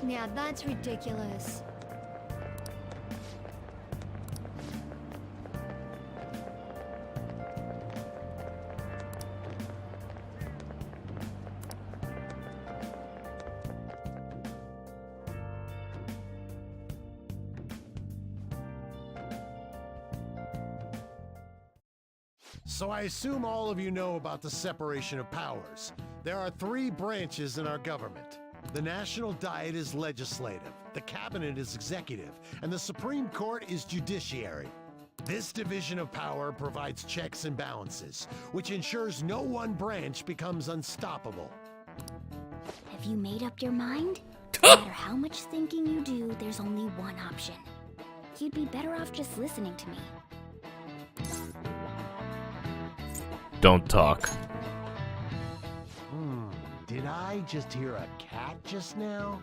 Yeah, that's ridiculous. So I assume all of you know about the separation of powers. There are 3 branches in our government. The National Diet is legislative, the Cabinet is executive, and the Supreme Court is judiciary. This division of power provides checks and balances, which ensures no one branch becomes unstoppable. Have you made up your mind? No matter how much thinking you do, there's only one option. You'd be better off just listening to me. Don't talk. Did I just hear a cat just now?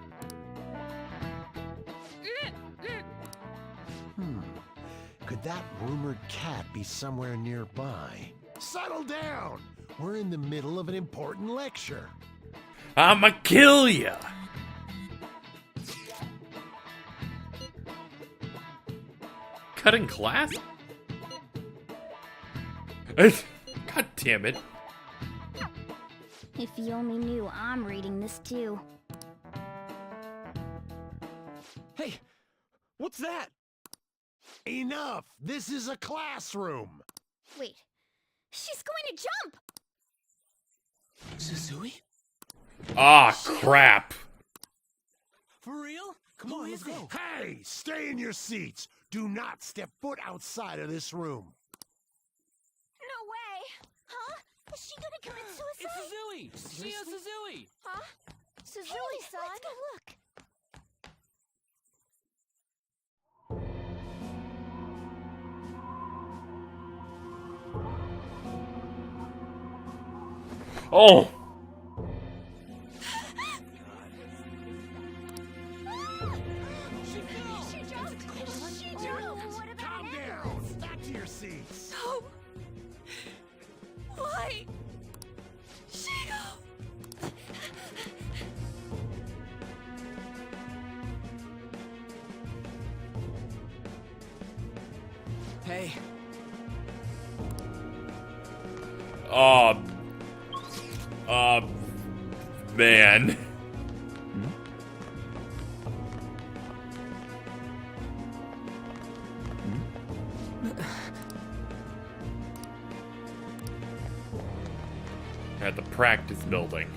Could that rumored cat be somewhere nearby? Settle down! We're in the middle of an important lecture. I'ma kill ya! Cutting class? God damn it. If you only knew I'm reading this too. Hey, what's that? Enough! This is a classroom! Wait, she's going to jump! Suzui? Ah, crap. For real? Come on, let's go. Hey! Stay in your seats! Do not step foot outside of this room! No way! Huh? Is she gonna commit suicide? It's Suzui! Shia Suzui! Huh? Suzui-san? Let's go look. Oh! Calm down! Back to your seats! No! Why? Shio! Hey, Man. At the practice building.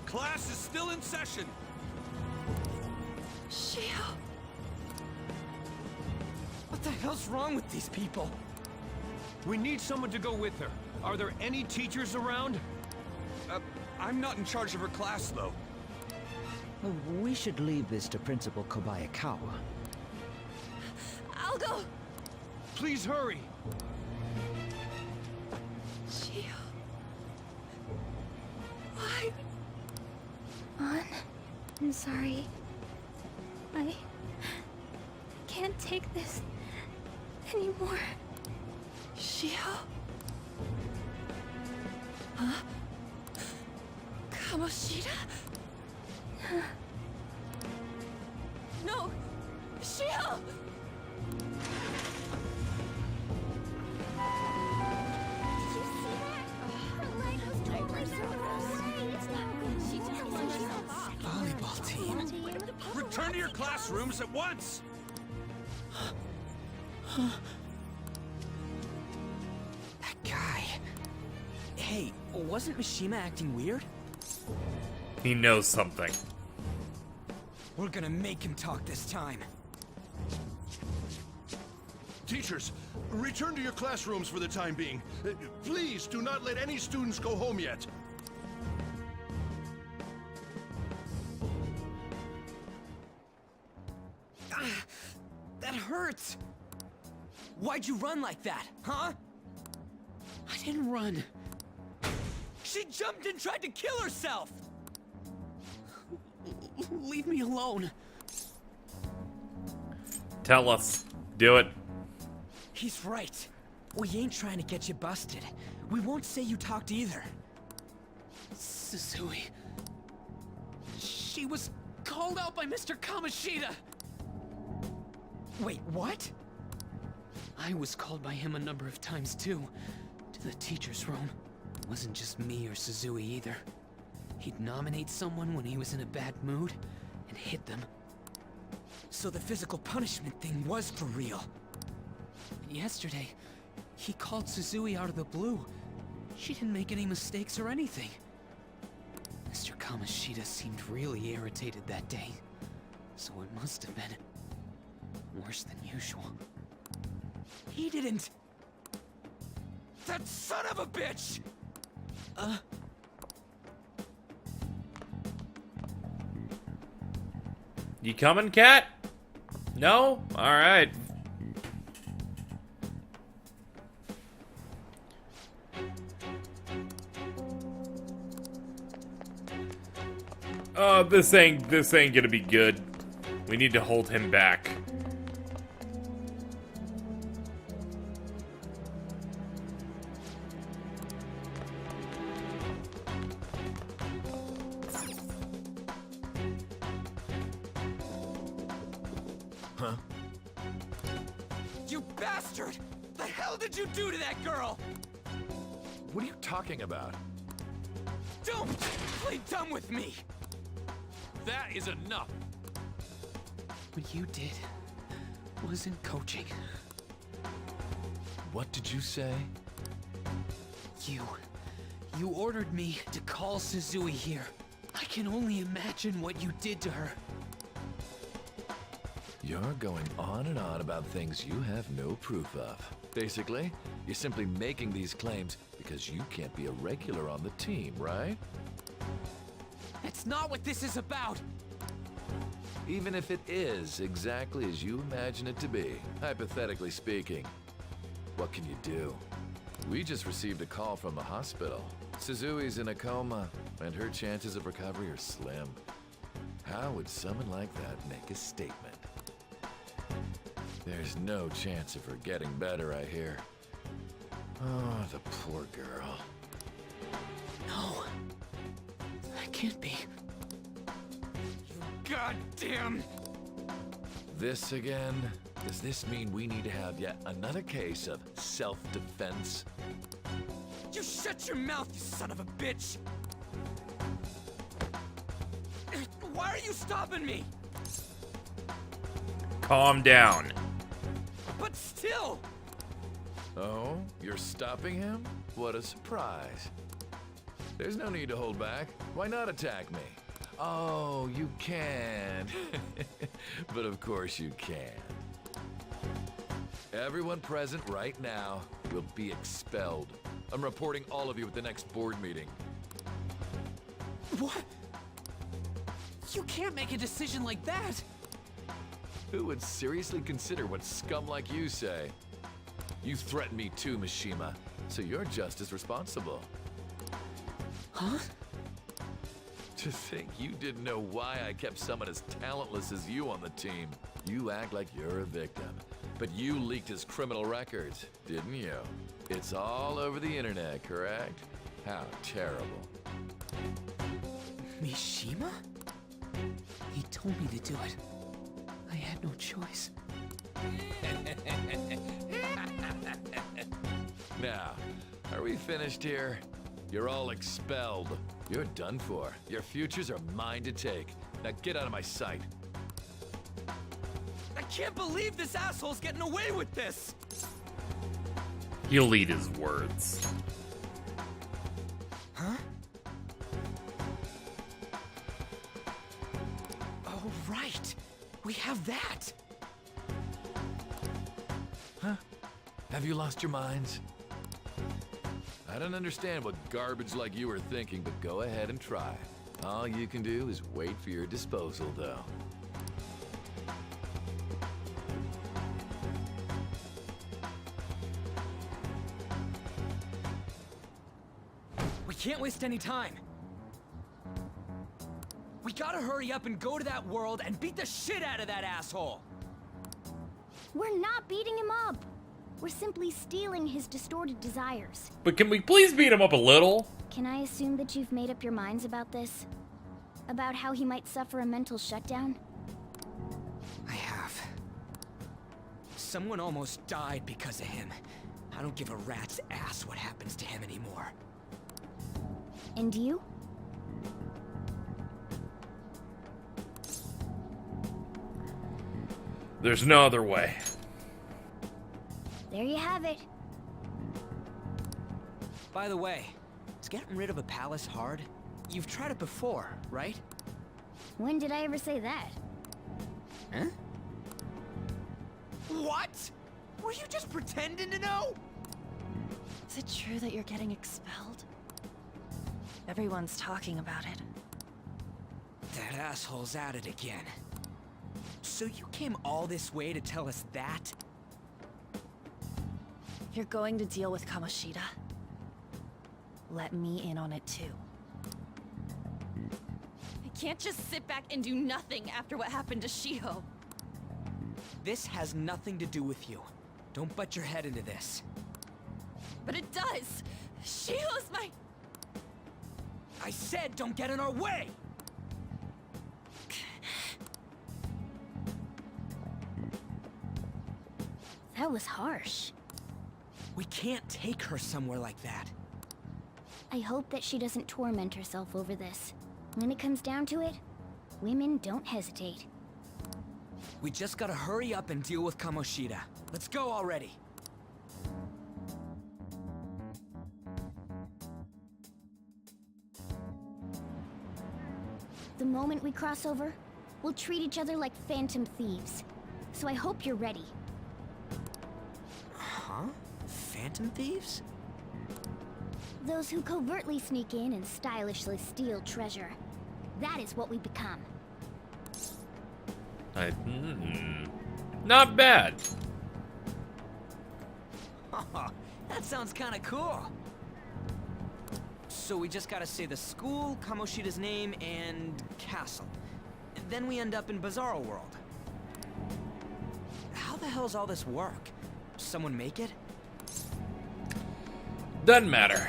class is still in session. Shio. What the hell's wrong with these people? We need someone to go with her. Are there any teachers around? I'm not in charge of her class, though. We should leave this to Principal Kobayakawa. I'll go. Please hurry. Shio. Why? I'm sorry. I can't take this anymore. Shio? Huh? Kamoshida? No! Shio! Volleyball team. Return to your classrooms at once! That guy. Hey, wasn't Mishima acting weird? He knows something. We're gonna make him talk this time. Teachers, return to your classrooms for the time being. Please do not let any students go home yet. That hurts! Why'd you run like that, huh? I didn't run. She jumped and tried to kill herself! Leave me alone. Tell us. Do it. He's right. We ain't trying to get you busted. We won't say you talked either. Suzui. She was called out by Mr. Kamoshida. Wait, what? I was called by him a number of times too. To the teacher's room. It wasn't just me or Suzui either. He'd nominate someone when he was in a bad mood and hit them. So the physical punishment thing was for real. And yesterday, he called Suzui out of the blue. She didn't make any mistakes or anything. Mr. Kamoshida seemed really irritated that day. So it must have been worse than usual. He didn't... That son of a bitch! You coming, cat? No? Alright. This ain't gonna be good. We need to hold him back. Huh? You bastard! The hell did you do to that girl? What are you talking about? Don't play dumb with me! That is enough! What you did wasn't coaching. What did you say? You ordered me to call Suzui here. I can only imagine what you did to her. You're going on and on about things you have no proof of. Basically, you're simply making these claims because you can't be a regular on the team, right? That's not what this is about! Even if it is exactly as you imagine it to be, hypothetically speaking, what can you do? We just received a call from the hospital. Suzui's in a coma, and her chances of recovery are slim. How would someone like that make a statement? There's no chance of her getting better, I hear. Oh, the poor girl. No. That can't be. You goddamn... This again? Does this mean we need to have yet another case of self-defense? You shut your mouth, you son of a bitch! Why are you stopping me? Calm down. But still! Oh, you're stopping him? What a surprise. There's no need to hold back. Why not attack me? Oh, you can. But of course you can. Everyone present right now will be expelled. I'm reporting all of you at the next board meeting. What? You can't make a decision like that! Who would seriously consider what scum like you say? You threatened me too, Mishima, so you're just as responsible. Huh? To think you didn't know why I kept someone as talentless as you on the team. You act like you're a victim, but you leaked his criminal records, didn't you? It's all over the internet, correct? How terrible. Mishima? He told me to do it. I had no choice. Now, are we finished here? You're all expelled. You're done for. Your futures are mine to take. Now get out of my sight. I can't believe this asshole's getting away with this! He'll eat his words. Huh? Oh, right! We have that! Huh? Have you lost your minds? I don't understand what garbage like you are thinking, but go ahead and try. All you can do is wait for your disposal, though. can't waste any time. We gotta hurry up and go to that world and beat the shit out of that asshole. We're not beating him up. We're simply stealing his distorted desires. But can we please beat him up a little? Can I assume that you've made up your minds about this? About how he might suffer a mental shutdown? I have. Someone almost died because of him. I don't give a rat's ass what happens to him anymore. And you? There's no other way. There you have it. By the way, is getting rid of a palace hard? You've tried it before, right? When did I ever say that? Huh? What? Were you just pretending to know? Is it true that you're getting expelled? Everyone's talking about it. That asshole's at it again. So you came all this way to tell us that? You're going to deal with Kamoshida. Let me in on it too. I can't just sit back and do nothing after what happened to Shiho. This has nothing to do with you. Don't butt your head into this. But it does! Shiho's my... I said don't get in our way! That was harsh. We can't take her somewhere like that. I hope that she doesn't torment herself over this. When it comes down to it, women don't hesitate. We just gotta hurry up and deal with Kamoshida. Let's go already. The moment we cross over, we'll treat each other like phantom thieves. So I hope you're ready. Huh? Phantom thieves? Those who covertly sneak in and stylishly steal treasure. That is what we become. Not bad. That sounds kinda cool. So we just gotta say the school, Kamoshida's name, and castle. Then we end up in Bizarro World. How the hell's all this work? Someone make it? Doesn't matter.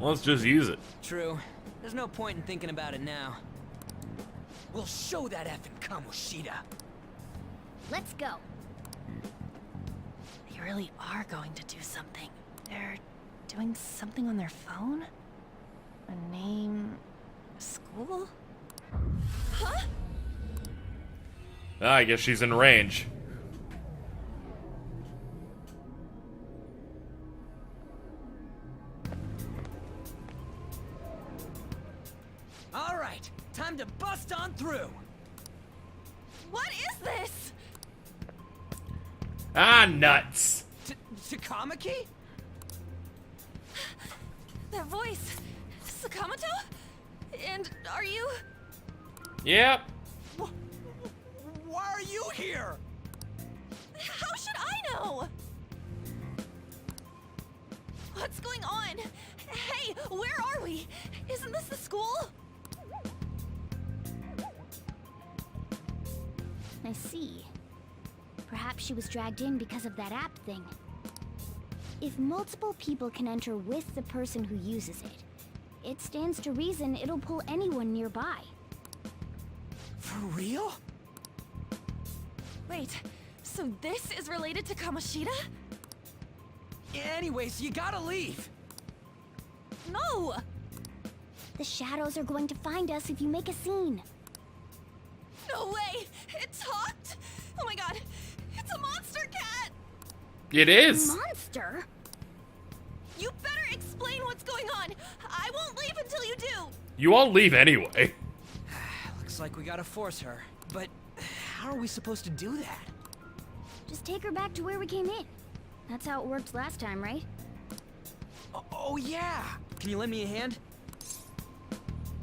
Let's just use it. True. There's no point in thinking about it now. We'll show that effing Kamoshida. Let's go. They really are going to do something. They're doing something on their phone? A name... a school? Huh? I guess she's in range. All right, time to bust on through. What is this? Ah, nuts. Takamaki? That voice... Sakamoto? And are you... Yep. Why are you here? How should I know? What's going on? Hey, where are we? Isn't this the school? I see. Perhaps she was dragged in because of that app thing. If multiple people can enter with the person who uses it, it stands to reason it'll pull anyone nearby. For real? Wait, so this is related to Kamoshida? Anyways, you gotta leave. No! The shadows are going to find us if you make a scene. No way! It talked? Oh my god, it's a monster cat! It is. Monster? You better explain what's going on! I won't leave until you do! You all leave anyway. Looks like we gotta force her. But how are we supposed to do that? Just take her back to where we came in. That's how it worked last time, right? Oh yeah! Can you lend me a hand?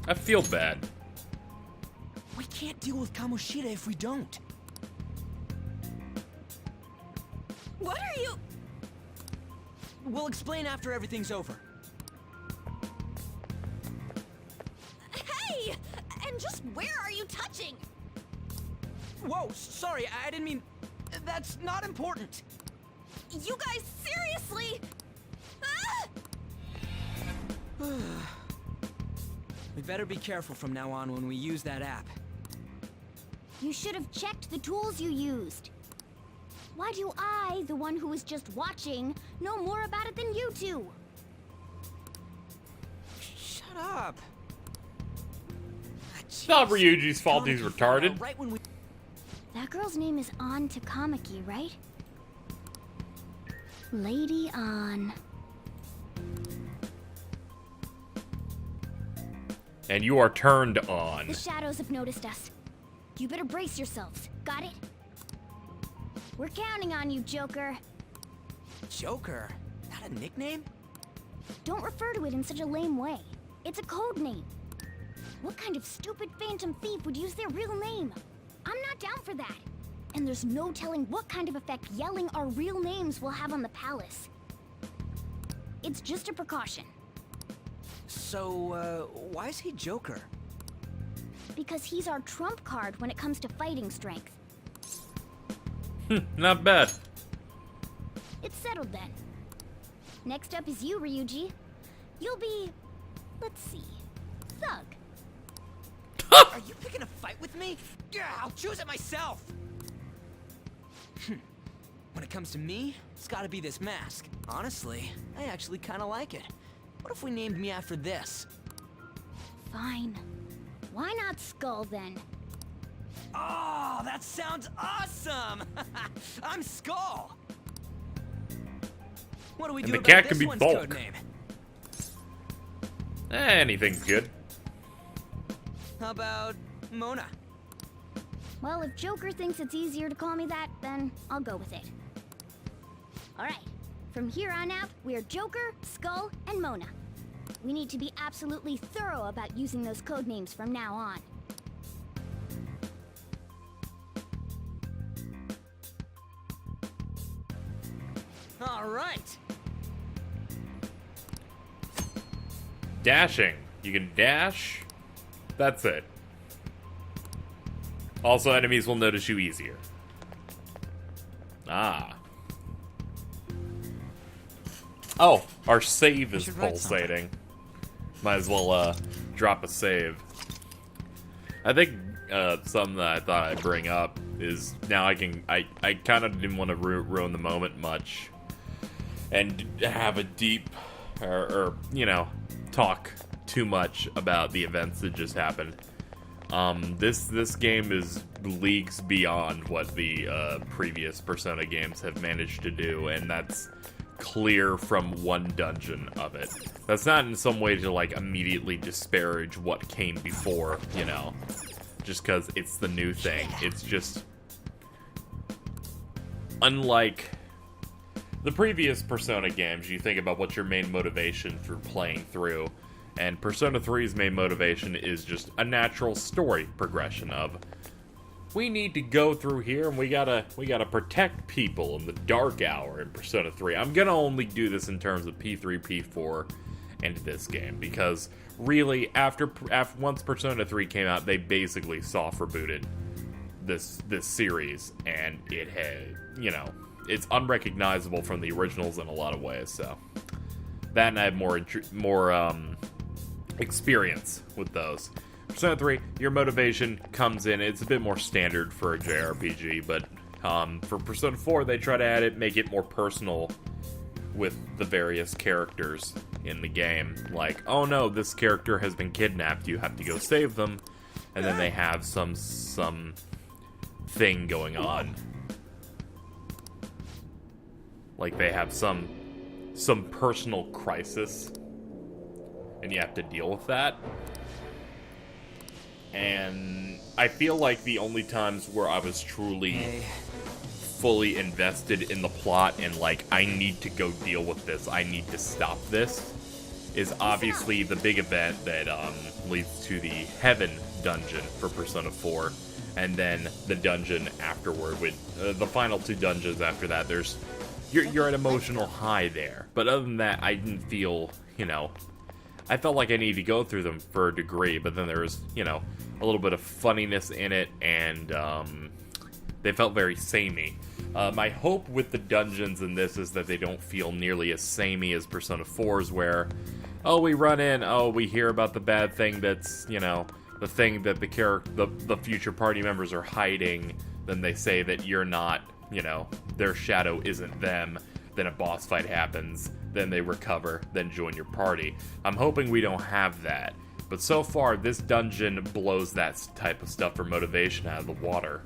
I feel bad. We can't deal with Kamoshida if we don't. What are you... We'll explain after everything's over. Whoa, sorry, I didn't mean... That's not important. You guys, seriously? Ah! We better be careful from now on when we use that app. You should have checked the tools you used. Why do I, the one who was just watching, know more about it than you two? Shut up. It's not Ryuji's fault he's retarded. Right when we... That girl's name is An Takamaki, right? Lady An. And you are turned on. The shadows have noticed us. You better brace yourselves. Got it? We're counting on you, Joker. Joker? That a nickname? Don't refer to it in such a lame way. It's a code name. What kind of stupid phantom thief would use their real name? I'm not down for that. And there's no telling what kind of effect yelling our real names will have on the palace. It's just a precaution. So, why is he Joker? Because he's our trump card when it comes to fighting strength. Not bad. It's settled then. Next up is you, Ryuji. You'll be... let's see... Thug. Are you picking a fight with me? Yeah, I'll choose it myself! When it comes to me, it's gotta be this mask. Honestly, I actually kinda like it. What if we named me after this? Fine. Why not Skull then? Oh, that sounds awesome! I'm Skull! What do we And do the about cat this could be one's Bulk. codename? Anything's good. How about Mona? Well, if Joker thinks it's easier to call me that, then I'll go with it. Alright, from here on out, we're Joker, Skull, and Mona. We need to be absolutely thorough about using those codenames from now on. Alright! Dashing. You can dash. That's it. Also, enemies will notice you easier. Ah. Oh, our save is should write pulsating. Might as well, drop a save. I think, something that I thought I'd bring up is now I kind of didn't want to ruin the moment much. And have a deep, or, you know, talk too much about the events that just happened. This game is leagues beyond what the previous Persona games have managed to do, and that's clear from one dungeon of it. That's not in some way to like immediately disparage what came before, you know, just because it's the new thing. It's just unlike the previous Persona games. You think about what's your main motivation for playing through. And Persona 3's main motivation is just a natural story progression of, we need to go through here and we gotta protect people in the dark hour in Persona 3. I'm gonna only do this in terms of P3, P4, and this game, because really, after once Persona 3 came out, they basically soft rebooted this series, and it had, you know, it's unrecognizable from the originals in a lot of ways. So that, and I have more experience with those. Persona 3, your motivation comes in, it's a bit more standard for a JRPG, but for Persona 4, they try to add it, make it more personal with the various characters in the game. Like, oh no, this character has been kidnapped, you have to go save them, and then they have some thing going on. Like, they have some personal crisis, and you have to deal with that. And I feel like the only times where I was truly fully invested in the plot and like, I need to go deal with this, I need to stop this, is obviously the big event that leads to the Heaven dungeon for Persona 4, and then the dungeon afterward. With the final two dungeons after that, you're at emotional high there. But other than that, I didn't feel, you know, I felt like I needed to go through them for a degree, but then there was, you know, a little bit of funniness in it, and They felt very samey. My hope with the dungeons in this is that they don't feel nearly as samey as Persona 4's, where, oh, we run in, oh, we hear about the bad thing that's, you know, the thing that the future party members are hiding, then they say that you're not, you know, their shadow isn't them, then a boss fight happens, then they recover, then join your party. I'm hoping we don't have that, but so far this dungeon blows that type of stuff for motivation out of the water,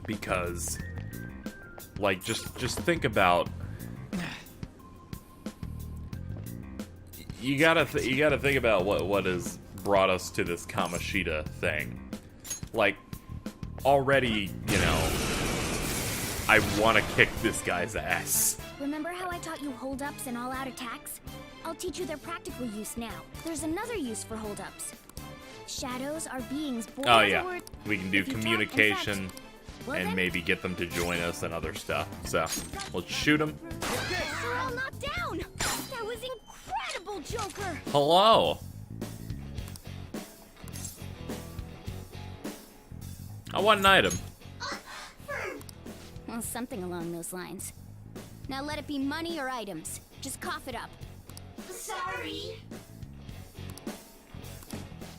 because, like, just think about, you gotta think about what has brought us to this Kamoshida thing. Like, already, you know, I want to kick this guy's ass. Remember how I taught you hold-ups and all-out attacks? I'll teach you their practical use now. There's another use for hold-ups. Shadows are beings born Oh yeah, toward... we can do If you try- in communication fact- well and then, maybe get them to join us and other stuff. So, let's shoot him. They're all knocked down! That was incredible, Joker! Hello. I want an item. Well, something along those lines. Now let it be money or items. Just cough it up. Sorry.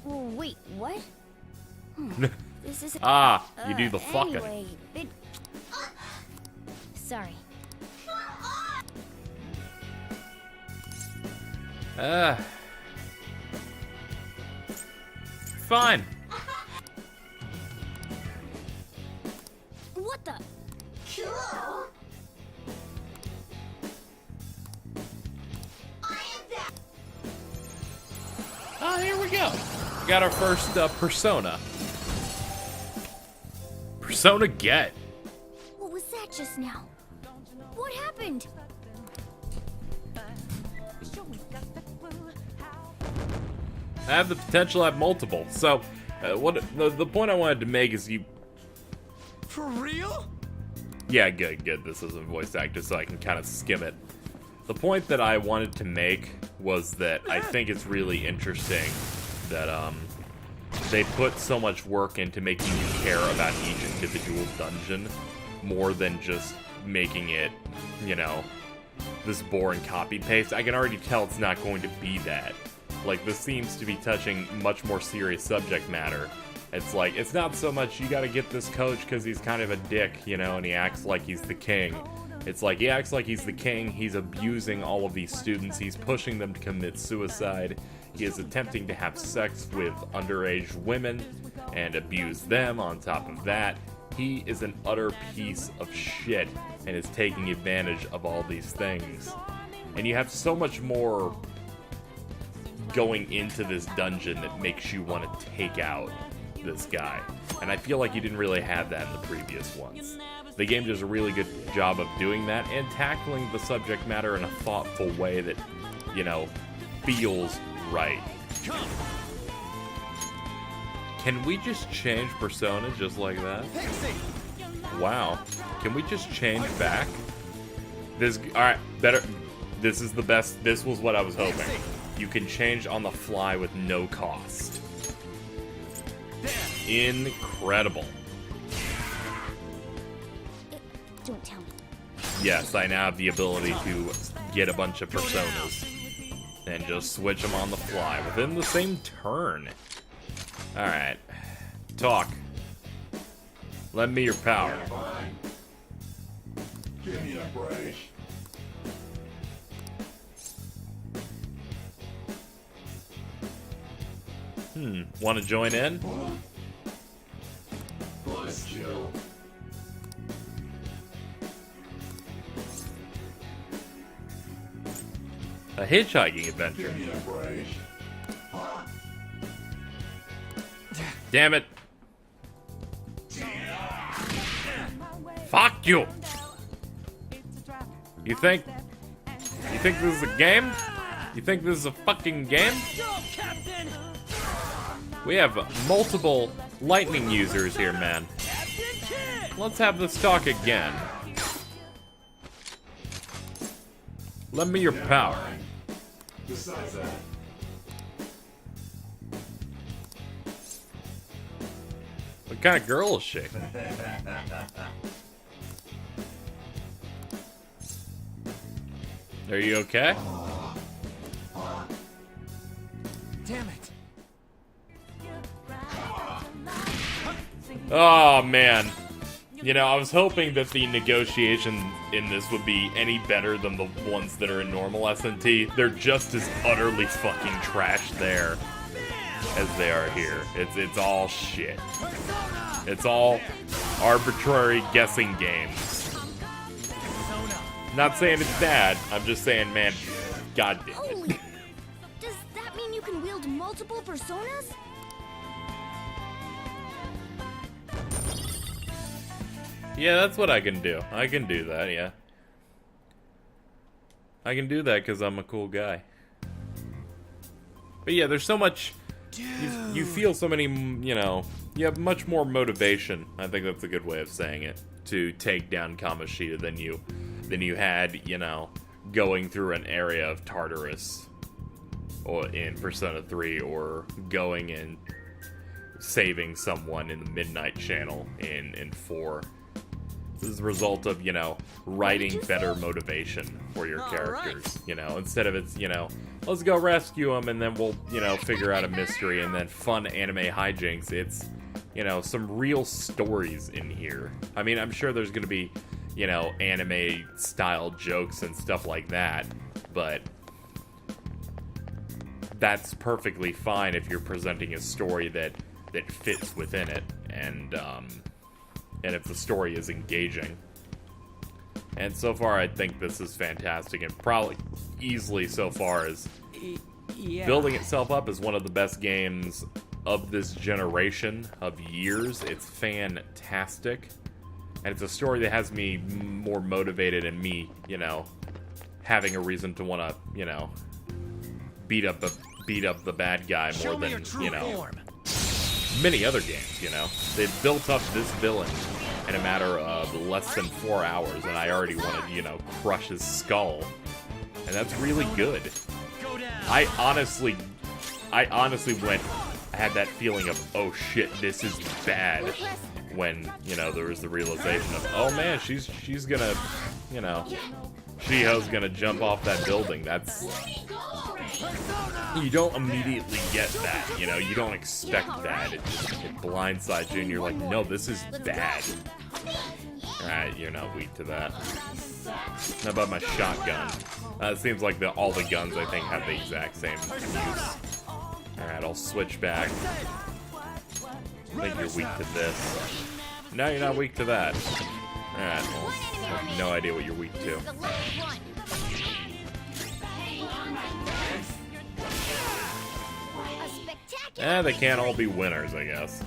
Oh, wait, what? This is You do the fucking. Anyway, Sorry. Fine. What the? Cool. Oh, here we go. Got our first persona. Persona get. What was that just now? What happened? I have the potential to have multiple. So, what the point I wanted to make is you. For real? Yeah, good. This isn't voice acted, so I can kind of skim it. The point that I wanted to make was that I think it's really interesting that they put so much work into making you care about each individual dungeon more than just making it, you know, this boring copy paste. I can already tell it's not going to be that. Like, this seems to be touching much more serious subject matter. It's like, it's not so much you gotta get this coach because he's kind of a dick, you know, and he acts like he's the king. It's like, he acts like he's the king, he's abusing all of these students, he's pushing them to commit suicide, he is attempting to have sex with underage women and abuse them on top of that. He is an utter piece of shit and is taking advantage of all these things. And you have so much more going into this dungeon that makes you want to take out this guy. And I feel like you didn't really have that in the previous ones. The game does a really good job of doing that and tackling the subject matter in a thoughtful way that, you know, feels right. Can we just change Persona just like that? Wow. Can we just change back? Alright, better. This is the best. This was what I was hoping. You can change on the fly with no cost. Incredible. Don't tell me. Yes, I now have the ability to get a bunch of personas and just switch them on the fly within the same turn. Alright. Talk. Lend me your power. Give me a break. Want to join in? Let's chill. A hitchhiking adventure. Give me a break. Damn it. Fuck you. You think this is a game? You think this is a fucking game? We have multiple lightning users here, man. Let's have this talk again. Lend me your power. Besides that, What kind of girl is she? Are you okay? Damn it. Oh, man. You know, I was hoping that the negotiations in this would be any better than the ones that are in normal SNT. They're just as utterly fucking trash there as they are here. It's all shit. It's all arbitrary guessing games. Not saying it's bad. I'm just saying, man, god damn it. Holy! Does that mean you can wield multiple personas? Yeah, that's what I can do. I can do that, yeah. I can do that because I'm a cool guy. But yeah, there's so much... You feel so many, you know... You have much more motivation, I think that's a good way of saying it, to take down Kamoshida than you had, you know, going through an area of Tartarus or in Persona 3, or going and saving someone in the Midnight Channel in 4. This is a result of, you know, writing better motivation for your characters, you know, instead of it's, you know, let's go rescue them and then we'll, you know, figure out a mystery and then fun anime hijinks. It's, you know, some real stories in here. I mean, I'm sure there's gonna be, you know, anime style jokes and stuff like that, but that's perfectly fine if you're presenting a story that fits within it, and if the story is engaging. And so far, I think this is fantastic, and probably easily so far is building itself up as one of the best games of this generation of years. It's fantastic, and it's a story that has me more motivated and me, you know, having a reason to want to, you know, beat up the bad guy more than, you know, many other games, you know. They've built up this villain in a matter of less than 4 hours, and I already want to, you know, crush his skull. And that's really good. I honestly had that feeling of, oh shit, this is bad, when, you know, there was the realization of, oh man, she's gonna, you know, Shiho's gonna jump off that building. That's... You don't immediately get that, you know, you don't expect that. It blindsides you and you're like, no, this is bad. Alright, you're not weak to that. How about my shotgun? It seems like all the guns, I think, have the exact same use. Alright, I'll switch back. I think you're weak to this. No, you're not weak to that. Alright, well, I have no idea what you're weak to. They can't all be winners, I guess.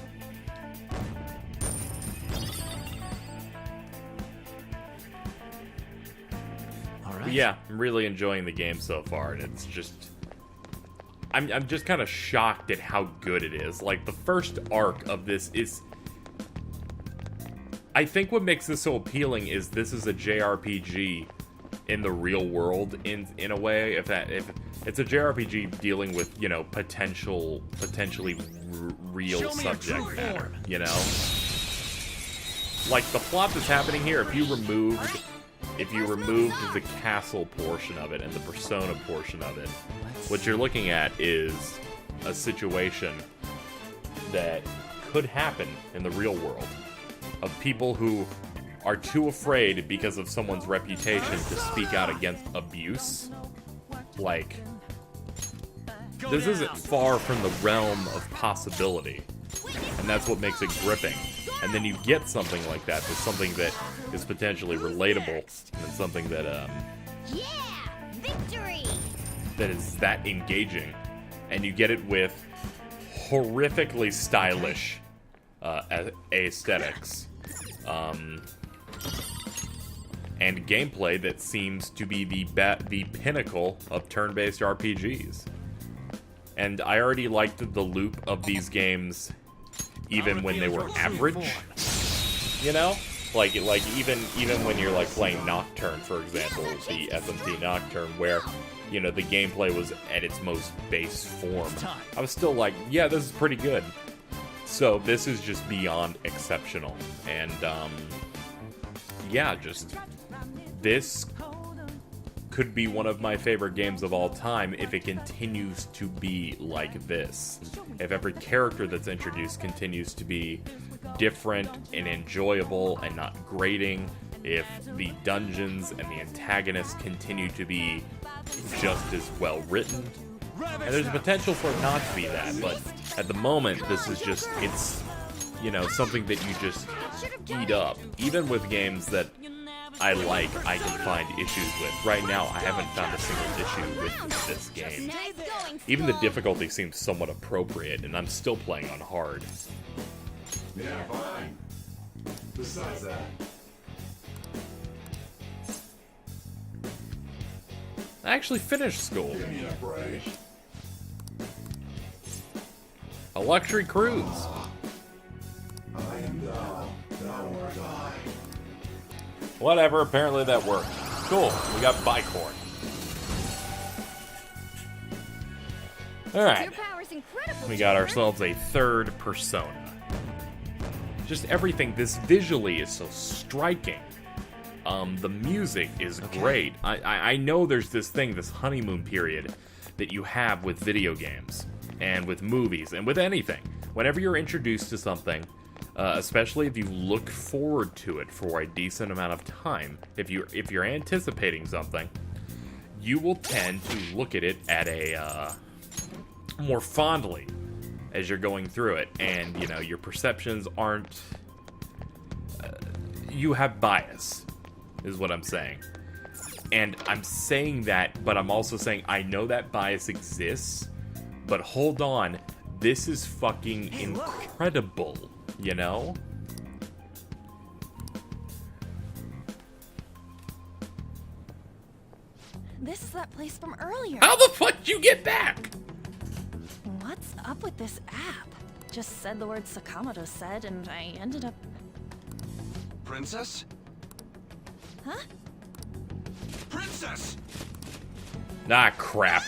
But yeah, I'm really enjoying the game so far, and it's just... I'm just kind of shocked at how good it is. Like, the first arc of this is... I think what makes this so appealing is this is a JRPG in the real world, in a way. If it's a JRPG dealing with, you know, potentially real subject matter, you know? Like, the plot that's happening here, if you removed the castle portion of it and the persona portion of it, what you're looking at is a situation that could happen in the real world of people who are too afraid because of someone's reputation to speak out against abuse. Like, this isn't far from the realm of possibility, and that's what makes it gripping. And then you get something like that, that's something that is potentially relatable, and something that Yeah! Victory! that is that engaging, and you get it with horrifically stylish aesthetics, and gameplay that seems to be the pinnacle of turn-based RPGs. And I already liked the loop of these games even when they were average, you know? Like even when you're like playing Nocturne, for example, the SMT Nocturne, where, you know, the gameplay was at its most base form, I was still like, yeah, this is pretty good. So this is just beyond exceptional. And, yeah, just... This could be one of my favorite games of all time if it continues to be like this. If every character that's introduced continues to be different and enjoyable and not grating. If the dungeons and the antagonists continue to be just as well written. And there's a potential for it not to be that, but at the moment, this is just, it's, you know, something that you just eat up. Even with games that I like, I can find issues with. Right now, I haven't found a single issue with this game. Even the difficulty seems somewhat appropriate, and I'm still playing on hard. Yeah, fine. Besides that. I actually finished school. Give me a break. A luxury cruise. I am thou art I. Whatever, apparently that worked. Cool, we got Bicorn. Alright, we got ourselves a third persona. Just everything, this visually is so striking. The music is great. I know there's this thing, this honeymoon period that you have with video games and with movies and with anything. Whenever you're introduced to something, especially if you look forward to it for a decent amount of time, if you're anticipating something, you will tend to look at it at a more fondly as you're going through it, and you know your perceptions aren't. You have bias, is what I'm saying. And I'm saying that, but I'm also saying I know that bias exists, but hold on, this is fucking incredible, you know? This is that place from earlier. How the fuck did you get back? What's up with this app? Just said the word Sakamoto said, and I ended up... Princess? Huh? Princess! Ah, crap.